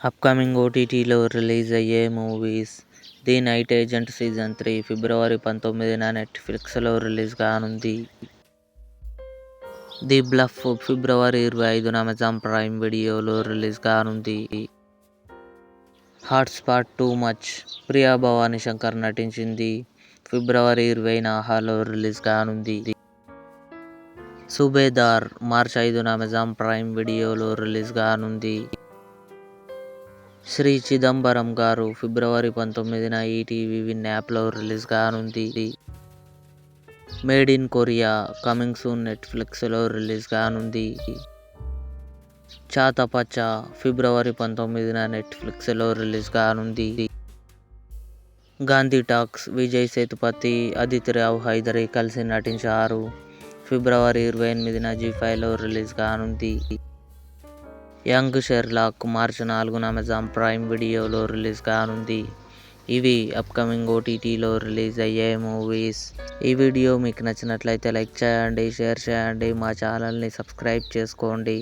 Upcoming ఓటీటీలో release అయ్యే movies. The night agent season 3 ఫిబ్రవరి 19న నెట్ఫ్లిక్స్లో రిలీజ్ కానుంది. ది బ్లఫ్ ఫిబ్రవరి 25న అమెజాన్ ప్రైమ్ వీడియోలో రిలీజ్ కానుంది. Hotspot too much Priya Bhavani Shankar నటించింది. ఫిబ్రవరి 20న ఆహాలో రిలీజ్ కానుంది. సుబేదార్ మార్చి 5న అమెజాన్ ప్రైమ్ వీడియోలో రిలీజ్ కానుంది. శ్రీ చిదంబరం గారు ఫిబ్రవరి 19న ఈటీవీ విన్ యాప్లో రిలీజ్ కానుంది. Made in Korea coming soon నెట్ఫ్లిక్స్లో రిలీజ్ కానుంది. చాతపచా ఫిబ్రవరి 19న నెట్ఫ్లిక్స్లో రిలీజ్ కానుంది. గాంధీ టాక్స్ విజయ్ సేతుపతి, అదితి రావ్ హైదరీ కలిసి నటించారు. ఫిబ్రవరి 28న జీ5లో రిలీజ్ కానుంది. యంగ్ షెర్లాక్ మార్చి 4న అమెజాన్ ప్రైమ్ వీడియోలో రిలీజ్ కానుంది. ఇవి అప్కమింగ్ ఓటీటీలో రిలీజ్ అయ్యే మూవీస్. ఈ వీడియో మీకు నచ్చినట్లయితే లైక్ చేయండి, షేర్ చేయండి, మా ఛానల్ని సబ్స్క్రైబ్ చేసుకోండి.